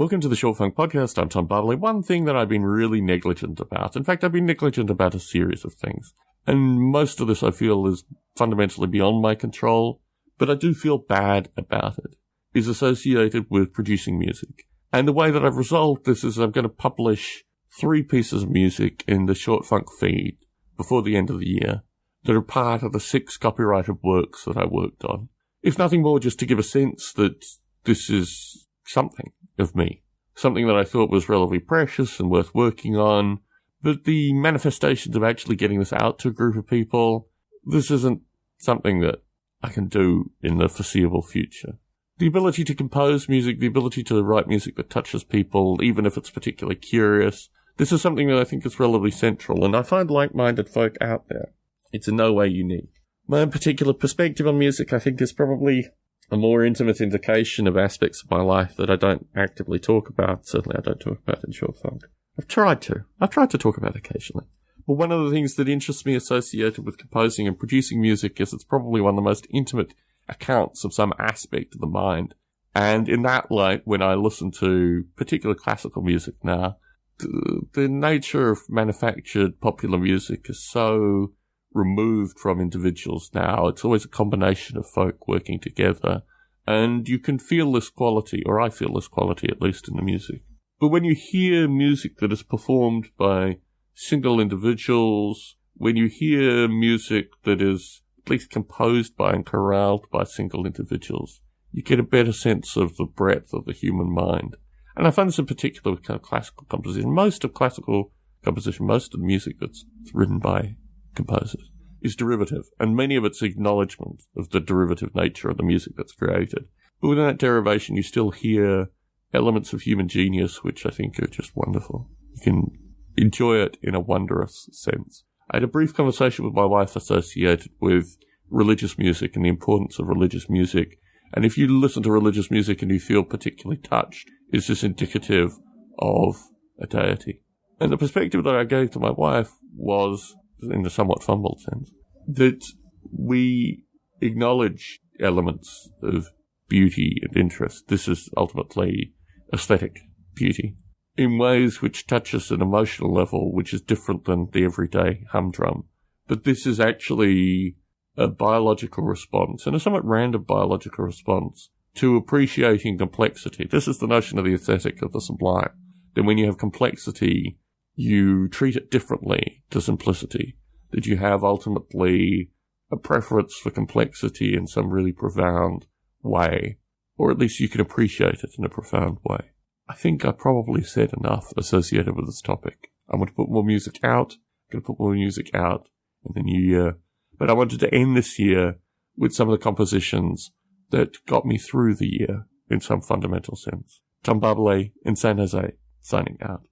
Welcome to the Short Funk Podcast. I'm Tom Bartley. One thing that I've been really negligent about, in fact, I've been negligent about a series of things, and most of this I feel is fundamentally beyond my control, but I do feel bad about it, is associated with producing music. And the way that I've resolved this is I'm going to publish 3 pieces of music in the Short Funk feed before the end of the year that are part of the 6 copyrighted works that I worked on. If nothing more, just to give a sense that this is something of me. Something that I thought was relatively precious and worth working on. But the manifestations of actually getting this out to a group of people, this isn't something that I can do in the foreseeable future. The ability to compose music, the ability to write music that touches people, even if it's particularly curious, this is something that I think is relatively central, and I find like-minded folk out there. It's in no way unique. My own particular perspective on music, I think, is probably a more intimate indication of aspects of my life that I don't actively talk about. Certainly I don't talk about in Short Funk. I've tried to talk about it occasionally. But one of the things that interests me associated with composing and producing music is it's probably one of the most intimate accounts of some aspect of the mind. And in that light, when I listen to particular classical music now, the nature of manufactured popular music is so removed from individuals now. It's always a combination of folk working together, and you can feel this quality, or I feel this quality at least in the music. But when you hear music that is performed by single individuals, when you hear music that is at least composed by and choraled by single individuals, you get a better sense of the breadth of the human mind. And I find this in particular with kind of classical composition. Most of classical composition, most of the music that's written by composers is derivative, and many of it's acknowledgement of the derivative nature of the music that's created. But within that derivation, you still hear elements of human genius, which I think are just wonderful. You can enjoy it in a wondrous sense. I had a brief conversation with my wife associated with religious music and the importance of religious music. And if you listen to religious music and you feel particularly touched, is this indicative of a deity? And the perspective that I gave to my wife was, in a somewhat fumbled sense, that we acknowledge elements of beauty and interest. This is ultimately aesthetic beauty in ways which touch us at an emotional level, which is different than the everyday humdrum. But this is actually a biological response, and a somewhat random biological response, to appreciating complexity. This is the notion of the aesthetic of the sublime. Then when you have complexity, you treat it differently to simplicity, that you have ultimately a preference for complexity in some really profound way, or at least you can appreciate it in a profound way. I think I probably said enough associated with this topic. I'm going to put more music out. I'm going to put more music out in the new year. But I wanted to end this year with some of the compositions that got me through the year in some fundamental sense. Tom Bartley in San Jose, signing out.